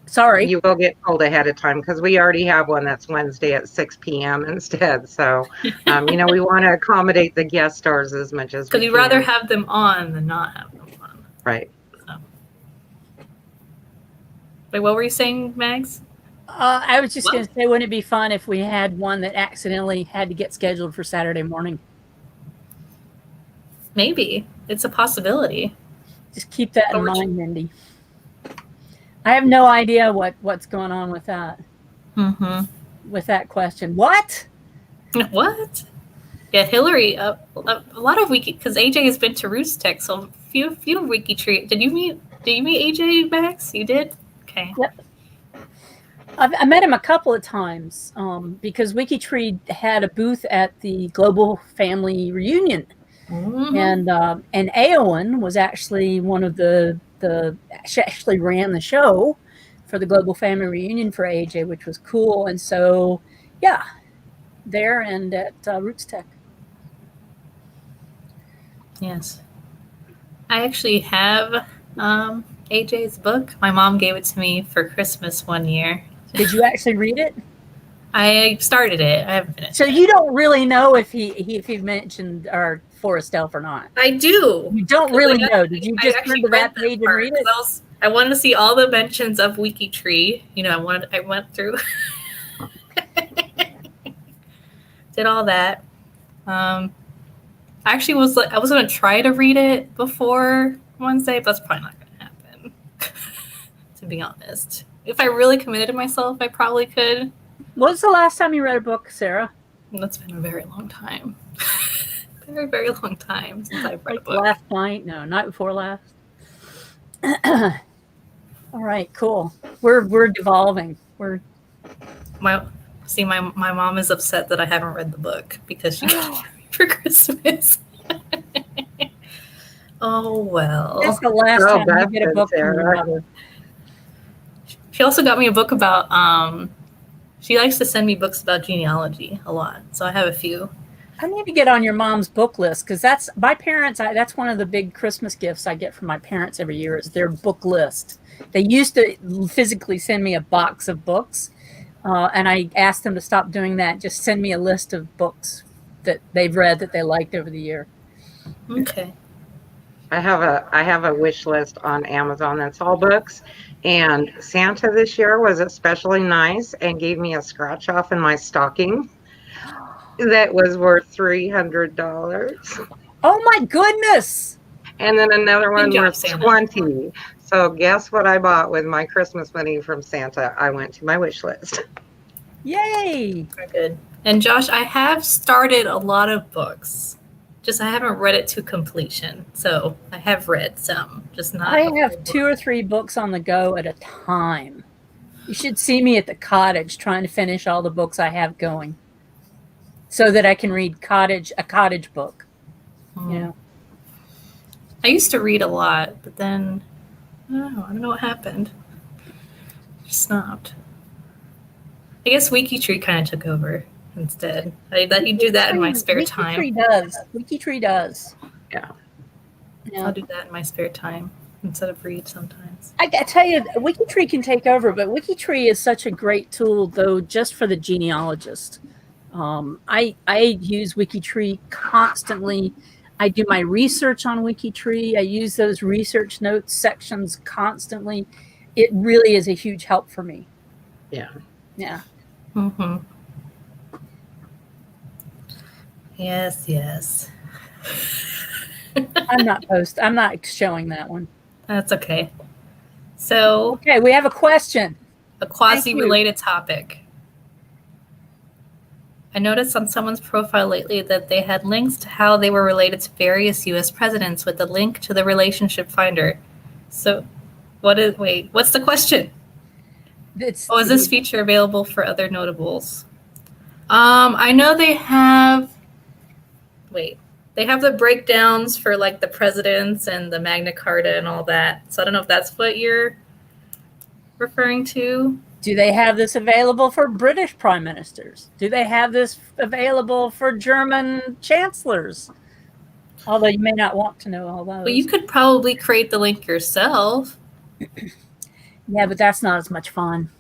Speaker 3: So you will get told ahead of time, because we already have one that's Wednesday at 6 p.m. instead. So, we want to accommodate the guest stars as much as we can.
Speaker 1: Because we'd rather have them on than not have them on.
Speaker 3: Right.
Speaker 1: So. Wait, what were you saying, Mags?
Speaker 2: I was just going to say, wouldn't it be fun if we had one that accidentally had to get scheduled for Saturday morning?
Speaker 1: Maybe. It's a possibility.
Speaker 2: Just keep that in mind, Mindy. I have no idea what's going on with that.
Speaker 1: Mm-hmm.
Speaker 2: With that question. What?
Speaker 1: What? Yeah, Hillary, a lot of Wiki, because AJ has been to Roots Tech, so a few WikiTree. Did you meet AJ, Max? You did? Okay.
Speaker 2: Yep. I met him a couple of times because WikiTree had a booth at the Global Family Reunion. Mm-hmm. And Eowyn was actually one of she actually ran the show for the Global Family Reunion for AJ, which was cool. And so, yeah, there and at Roots Tech.
Speaker 1: Yes. I actually have AJ's book. My mom gave it to me for Christmas one year.
Speaker 2: Did you actually read it?
Speaker 1: I started it. I haven't finished.
Speaker 2: So you don't really know if he mentioned our Forest Elf or not.
Speaker 1: I do.
Speaker 2: You don't really know. Did you just turn to that page and read it?
Speaker 1: I wanted to see all the mentions of WikiTree. I went through, did all that. I actually was going to try to read it before Wednesday, but that's probably not going to happen. To be honest, if I really committed to myself, I probably could.
Speaker 2: When was the last time you read a book, Sarah?
Speaker 1: That's been a very long time. Very, very long time since I've read a book.
Speaker 2: Last night? No, night before last. All right, cool. We're devolving.
Speaker 1: My mom is upset that I haven't read the book because she got it for Christmas. Oh well.
Speaker 2: That's the last time you get a book from your mother.
Speaker 1: She also got me a book about she likes to send me books about genealogy a lot, so I have a few.
Speaker 2: I need to get on your mom's book list, because that's my parents. That's one of the big Christmas gifts I get from my parents every year is their book list. They used to physically send me a box of books, and I asked them to stop doing that. Just send me a list of books that they've read that they liked over the year.
Speaker 1: Okay.
Speaker 3: I have a wish list on Amazon that's all books. And Santa this year was especially nice and gave me a scratch off in my stocking that was worth $300.
Speaker 2: Oh my goodness.
Speaker 3: And then another one
Speaker 1: job,
Speaker 3: worth
Speaker 1: Santa.
Speaker 3: 20. So guess what I bought with my Christmas money from Santa? I went to my wish list.
Speaker 2: Yay.
Speaker 1: Very good. And Josh, I have started a lot of books. Just I haven't read it to completion. So I have read some, just not.
Speaker 2: I have 2 or 3 books on the go at a time. You should see me at the cottage trying to finish all the books I have going so that I can read a cottage book. You know.
Speaker 1: I used to read a lot, but then I don't know what happened. I stopped. I guess WikiTree kind of took over instead. I let you do that in my spare time.
Speaker 2: WikiTree does.
Speaker 3: Yeah.
Speaker 1: I'll do that in my spare time instead of read sometimes.
Speaker 2: I tell you, WikiTree can take over, but WikiTree is such a great tool, though, just for the genealogist. I use WikiTree constantly. I do my research on WikiTree. I use those research notes sections constantly. It really is a huge help for me.
Speaker 3: Yeah.
Speaker 2: Yeah.
Speaker 1: Mm-hmm. Yes.
Speaker 2: I'm not showing that one.
Speaker 1: That's okay. So,
Speaker 2: okay, we have a question.
Speaker 1: A quasi-related topic. I noticed on someone's profile lately that they had links to how they were related to various U.S. presidents with a link to the relationship finder. So, what's the question? Is this feature available for other notables? I know they have. They have the breakdowns for like the presidents and the Magna Carta and all that. So I don't know if that's what you're referring to.
Speaker 2: Do they have this available for British prime ministers? Do they have this available for German chancellors? Although you may not want to know all those.
Speaker 1: Well, you could probably create the link yourself.
Speaker 2: Yeah, but that's not as much fun.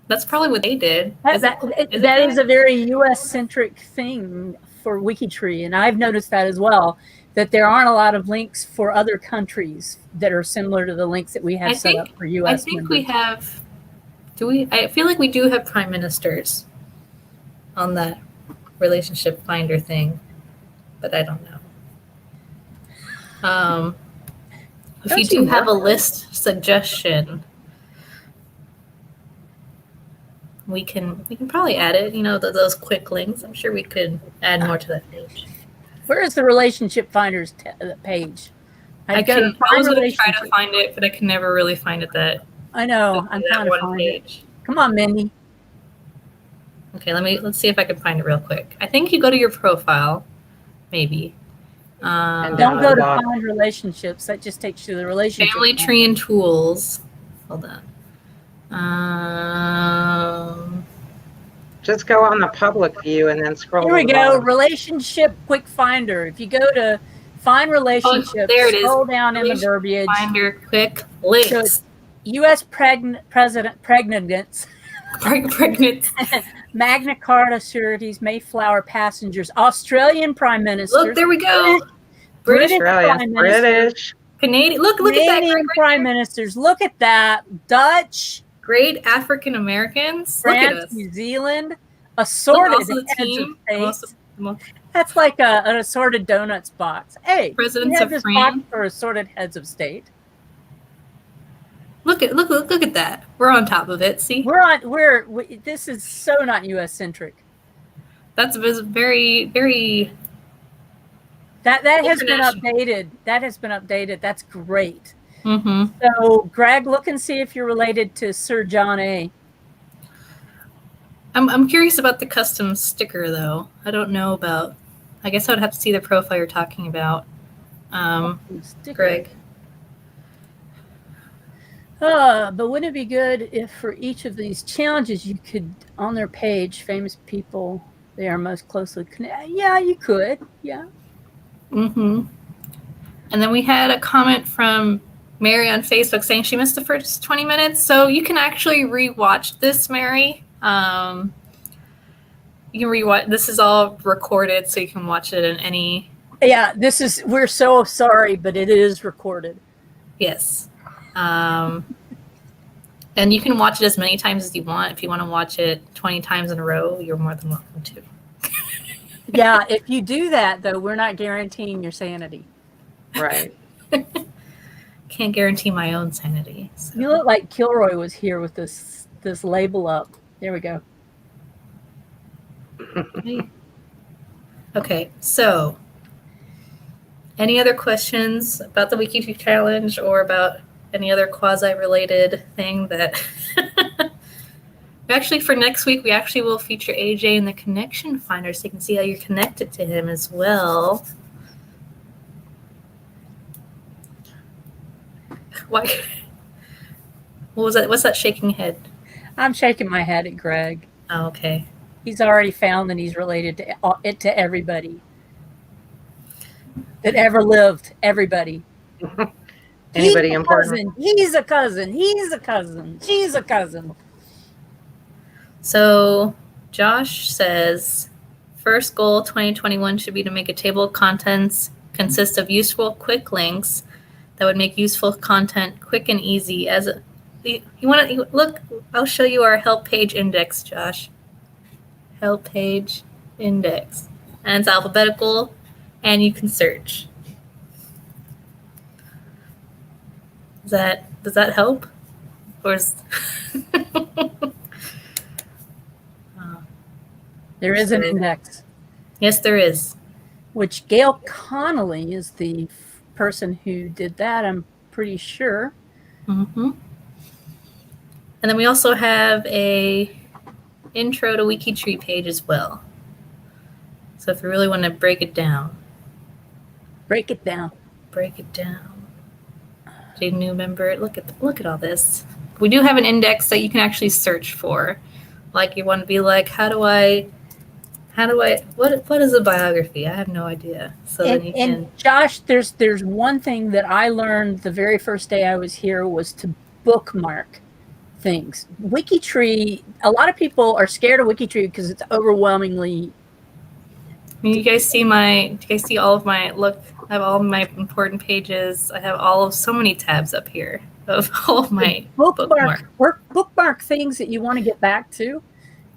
Speaker 1: That's probably what they did.
Speaker 2: That is a very U.S.-centric thing for WikiTree, and I've noticed that as well, that there aren't a lot of links for other countries that are similar to the links that we have set up for U.S.
Speaker 1: I think
Speaker 2: members.
Speaker 1: we have. Do we? I feel like we do have prime ministers on that relationship finder thing, but I don't know. If you do have a list suggestion, we can probably add it. You know, those quick links. I'm sure we could add more to that page.
Speaker 2: Where is the relationship finders page?
Speaker 1: I was going to try to find it, but I can never really find it.
Speaker 2: I know. I'm trying to find it. Come on, Mindy.
Speaker 1: Okay, let's see if I can find it real quick. I think you go to your profile, maybe.
Speaker 2: Don't go to find relationships. That just takes you to the relationship.
Speaker 1: Family tree and tools. Hold on.
Speaker 3: Just go on the public view and then scroll.
Speaker 2: Here we go. Relationship quick finder. If you go to find relationships,
Speaker 1: there it is.
Speaker 2: Scroll down in the verbiage.
Speaker 1: Finder quick links.
Speaker 2: So U.S. pregnants. Magna Carta sureties, Mayflower passengers, Australian prime ministers.
Speaker 1: Look, there we go.
Speaker 3: British prime ministers.
Speaker 1: Canadian. Look at that.
Speaker 2: Canadian prime ministers. Look at that. Dutch.
Speaker 1: Great African Americans.
Speaker 2: France,
Speaker 1: look at us.
Speaker 2: New Zealand. Assorted heads of state. That's like an assorted donuts box. Hey,
Speaker 1: presidents
Speaker 2: we have
Speaker 1: of
Speaker 2: this box for assorted heads of state.
Speaker 1: Look at that. We're on top of it. See,
Speaker 2: this is so not U.S. centric.
Speaker 1: That's very, very.
Speaker 2: That has been updated. That has been updated. That's great.
Speaker 1: Mm-hmm.
Speaker 2: So, Greg, look and see if you're related to Sir John A.
Speaker 1: I'm curious about the custom sticker, though. I don't know about. I guess I would have to see the profile you're talking about, Greg.
Speaker 2: But wouldn't it be good if for each of these challenges you could, on their page, famous people they are most closely connected? Yeah, you could. Yeah.
Speaker 1: Mm-hmm. And then we had a comment from Mary on Facebook saying she missed the first 20 minutes. So you can actually rewatch this, Mary. You can rewatch. This is all recorded, so you can watch it in any
Speaker 2: Yeah, we're so sorry, but it is recorded.
Speaker 1: Yes. And you can watch it as many times as you want. If you want to watch it 20 times in a row, you're more than welcome to.
Speaker 2: Yeah, if you do that, though, we're not guaranteeing your sanity.
Speaker 3: Right.
Speaker 1: Can't guarantee my own sanity. So.
Speaker 2: You look like Kilroy was here with this label up. There we go.
Speaker 1: Okay, so any other questions about the WikiTree challenge or about any other quasi-related thing that... Actually, for next week, we actually will feature AJ in the connection finder so you can see how you're connected to him as well. Why? What was that? What's that shaking head?
Speaker 2: I'm shaking my head at Greg.
Speaker 1: Oh, okay.
Speaker 2: He's already found that he's related to everybody that ever lived. Everybody.
Speaker 3: Anybody important?
Speaker 2: He's a cousin. He's a cousin. She's a cousin.
Speaker 1: So Josh says, first goal 2021 should be to make a table of contents consist of useful, quick links that would make useful content quick and easy. You want to look? I'll show you our help page index, Josh. Help page index, and it's alphabetical, and you can search. Does that help? Or is
Speaker 2: There is an index.
Speaker 1: Yes, there is.
Speaker 2: Which Gail Connolly is the person who did that, I'm pretty sure.
Speaker 1: Mm-hmm. And then we also have a intro to WikiTree page as well. So if you really want to break it down.
Speaker 2: Break it down.
Speaker 1: Break it down. Do you new member? Look at all this. We do have an index that you can actually search for. Like you want to be like, what is a biography? I have no idea. So then you can.
Speaker 2: And Josh, there's one thing that I learned the very first day I was here was to bookmark things. WikiTree, a lot of people are scared of WikiTree because it's overwhelmingly.
Speaker 1: Do you guys see all of my, look, I have all of my important pages. I have so many tabs up here of all of my
Speaker 2: bookmark things that you want to get back to,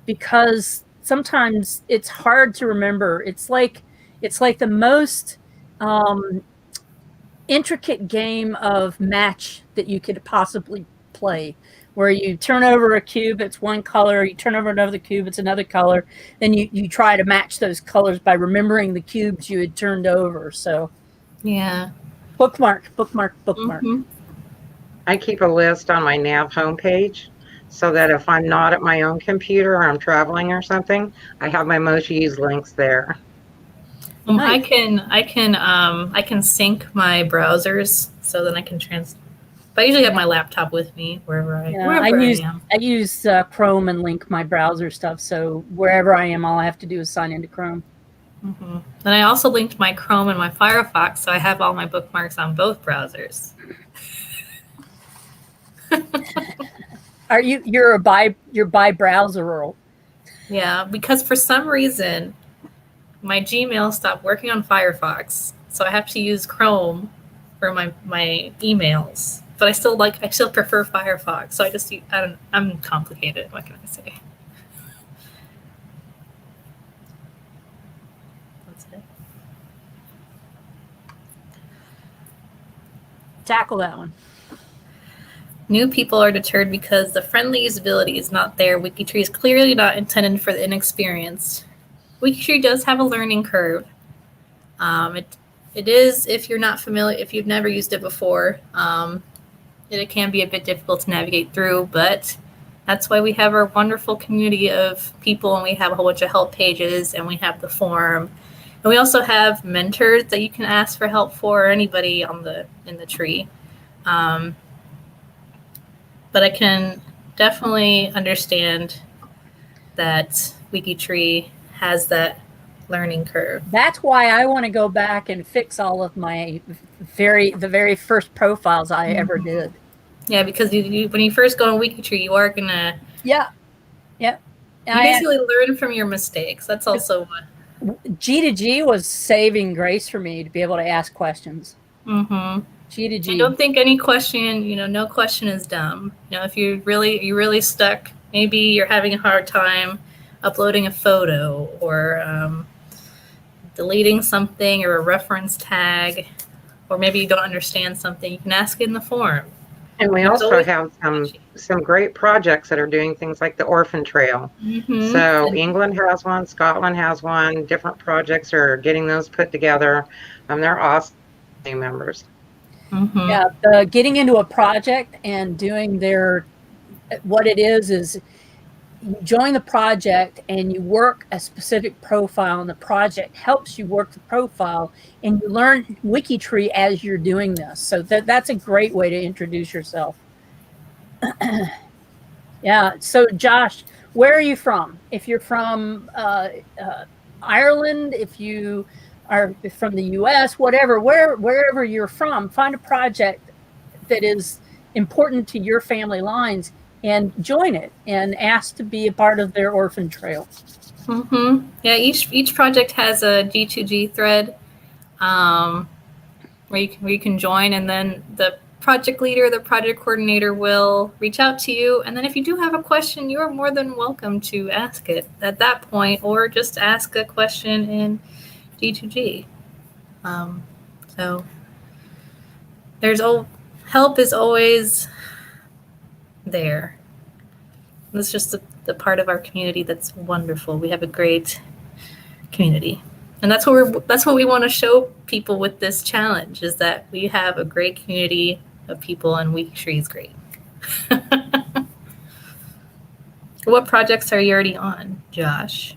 Speaker 2: because sometimes it's hard to remember. It's like the most intricate game of match that you could possibly play, where you turn over a cube, it's one color, you turn over another cube, it's another color, then you try to match those colors by remembering the cubes you had turned over. So
Speaker 1: yeah,
Speaker 2: bookmark.
Speaker 1: Mm-hmm.
Speaker 3: I keep a list on my nav homepage so that if I'm not at my own computer or I'm traveling or something, I have my most used links there.
Speaker 1: Nice. I can sync my browsers so then I can But I usually have my laptop with me wherever I am.
Speaker 2: I use Chrome and link my browser stuff, so wherever I am, all I have to do is sign into Chrome.
Speaker 1: Mm-hmm. And I also linked my Chrome and my Firefox, so I have all my bookmarks on both browsers.
Speaker 2: You're by browser?
Speaker 1: Yeah, because for some reason my Gmail stopped working on Firefox, so I have to use Chrome for my emails. But I still prefer Firefox, so I'm complicated. What can I say? That's it.
Speaker 2: Tackle that one.
Speaker 1: New people are deterred because the friendly usability is not there. WikiTree is clearly not intended for the inexperienced. WikiTree does have a learning curve. It is, if you're not familiar, if you've never used it before, it can be a bit difficult to navigate through, but that's why we have our wonderful community of people, and we have a whole bunch of help pages, and we have the forum. And we also have mentors that you can ask for help for, or anybody in the tree. But I can definitely understand that WikiTree has that learning curve.
Speaker 2: That's why I want to go back and fix all of my the very first profiles I ever did.
Speaker 1: Yeah, because when you first go on WikiTree, you are gonna
Speaker 2: yeah.
Speaker 1: You basically learn from your mistakes. That's also what.
Speaker 2: G to G was saving grace for me to be able to ask questions.
Speaker 1: Mm-hmm.
Speaker 2: G to G.
Speaker 1: I don't think any question, no question is dumb. If you're really stuck, maybe you're having a hard time uploading a photo or deleting something or a reference tag, or maybe you don't understand something, you can ask it in the forum.
Speaker 3: And we also have some great projects that are doing things like the Orphan Trail.
Speaker 1: Mm-hmm.
Speaker 3: So England has one, Scotland has one. Different projects are getting those put together. They're awesome members.
Speaker 1: Mm-hmm.
Speaker 2: Yeah, getting into a project and doing what it is you join the project and you work a specific profile, and the project helps you work the profile, and you learn WikiTree as you're doing this. So that's a great way to introduce yourself. Yeah. So Josh, where are you from? If you're from Ireland, if you are from the US, wherever you're from, find a project that is important to your family lines and join it and ask to be a part of their orphan trail.
Speaker 1: Mm-hmm. Yeah, each project has a G2G thread where you can join, and then the project leader, the project coordinator will reach out to you. And then if you do have a question, you are more than welcome to ask it at that point, or just ask a question in G2G. So help is always there. It's just the part of our community that's wonderful. We have a great community, and that's what we want to show people with this challenge, is that we have a great community of people, and WikiTree is great. What projects are you already on, Josh?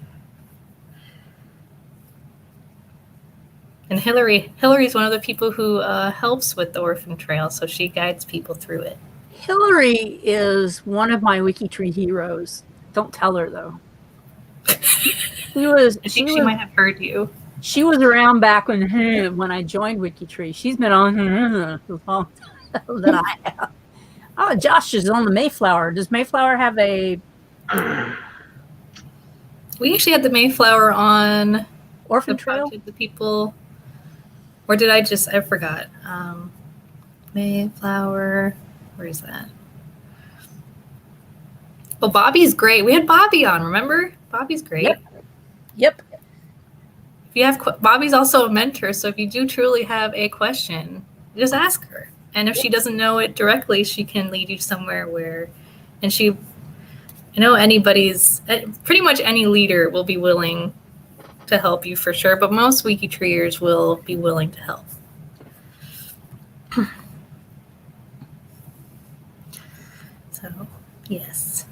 Speaker 1: And Hillary's one of the people who helps with the Orphan Trail, so she guides people through it.
Speaker 2: Hillary is one of my WikiTree heroes. Don't tell her, though.
Speaker 1: I think she might have heard you.
Speaker 2: She was around back when I joined WikiTree. She's been on the long time that I have. Oh, Josh is on the Mayflower. Does Mayflower have a...
Speaker 1: We actually had the Mayflower on
Speaker 2: Orphan Trail?
Speaker 1: The people... Or did I forgot. Mayflower... Where is that? Oh, Bobby's great. We had Bobby on, remember? Bobby's great.
Speaker 2: Yep.
Speaker 1: If you have Bobby's also a mentor, so if you do truly have a question, just ask her. And if she doesn't know it directly, she can lead you somewhere where, and pretty much any leader will be willing to help you for sure, but most WikiTreeers will be willing to help. So, yes.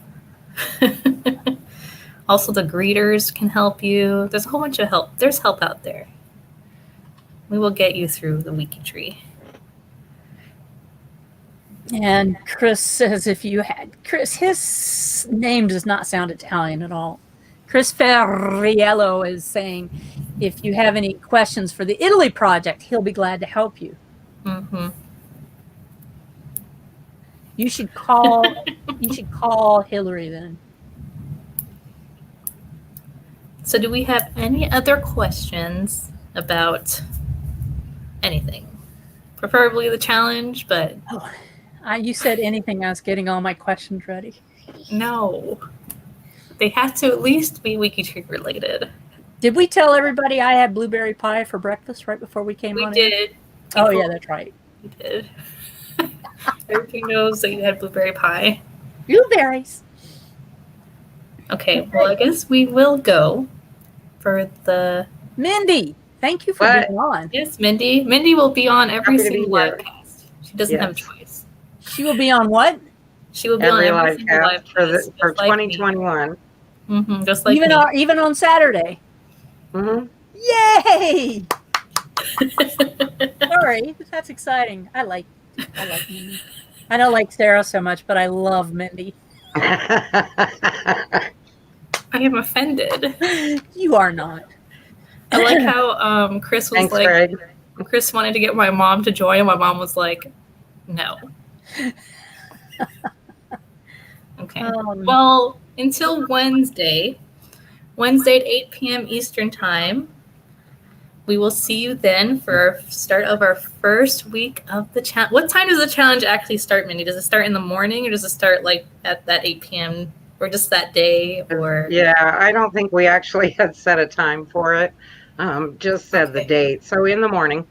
Speaker 1: Also, the greeters can help you. There's a whole bunch of help. There's help out there. We will get you through the WikiTree.
Speaker 2: And Chris says Chris, his name does not sound Italian at all. Chris Ferriello is saying, if you have any questions for the Italy project, he'll be glad to help you.
Speaker 1: Mm-hmm.
Speaker 2: You should call Hillary then.
Speaker 1: So do we have any other questions about anything? Preferably the challenge, but...
Speaker 2: You said anything, I was getting all my questions ready.
Speaker 1: No. They have to at least be WikiTree related.
Speaker 2: Did we tell everybody I had blueberry pie for breakfast right before we came on?
Speaker 1: We did.
Speaker 2: Oh, yeah, that's right.
Speaker 1: We did. Everybody knows that you had blueberry pie.
Speaker 2: Blueberries.
Speaker 1: Okay, well, I guess we will go for the...
Speaker 2: Mindy, thank you for being on.
Speaker 1: Yes, Mindy. Mindy will be on every single LiveCast. She doesn't have a choice.
Speaker 2: She will be on what?
Speaker 1: She will be on every single LiveCast
Speaker 3: for 2021.
Speaker 1: Mm-hmm, just like
Speaker 2: even on Saturday.
Speaker 3: Mm-hmm.
Speaker 2: Yay! Sorry, that's exciting. I like Mindy. I don't like Sarah so much, but I love Mindy.
Speaker 1: I am offended.
Speaker 2: You are not.
Speaker 1: I like how Chris was Greg. Chris wanted to get my mom to join, and my mom was like, no. Okay. Well, until Wednesday, Wednesday at 8 p.m. Eastern Time. We will see you then for our start of our first week of the challenge. What time does the challenge actually start, Mindy? Does it start in the morning, or does it start like at that 8 p.m. or just that day? Or
Speaker 3: yeah, I don't think we actually had set a time for it. Just said the date. So in the morning.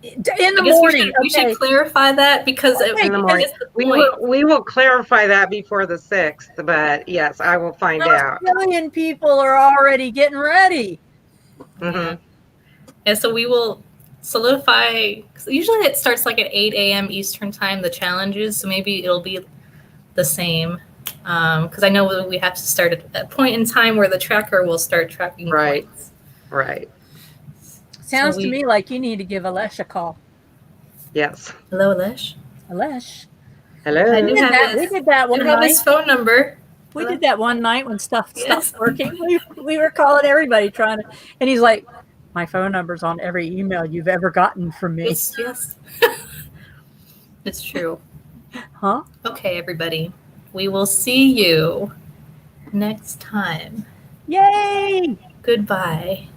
Speaker 2: In the morning.
Speaker 1: We should clarify that because
Speaker 3: in the morning. We will clarify that before the 6th, but yes, I will find out.
Speaker 2: A million people are already getting ready.
Speaker 3: Mm-hmm.
Speaker 1: And so we will solidify. Usually it starts like at 8 a.m. Eastern Time, the challenges. So maybe it'll be the same. Because I know we have to start at a point in time where the tracker will start tracking points.
Speaker 3: Right.
Speaker 2: Sounds to me like you need to give Alesh a call.
Speaker 3: Yes.
Speaker 1: Hello, Alesh.
Speaker 2: Alesh.
Speaker 3: Hello.
Speaker 2: We did that one night.
Speaker 1: Have his phone number.
Speaker 2: We did that one night when stuff stopped working. We were calling everybody and he's like, my phone number's on every email you've ever gotten from me.
Speaker 1: Yes. It's true.
Speaker 2: Huh?
Speaker 1: Okay, everybody. We will see you next time.
Speaker 2: Yay!
Speaker 1: Goodbye.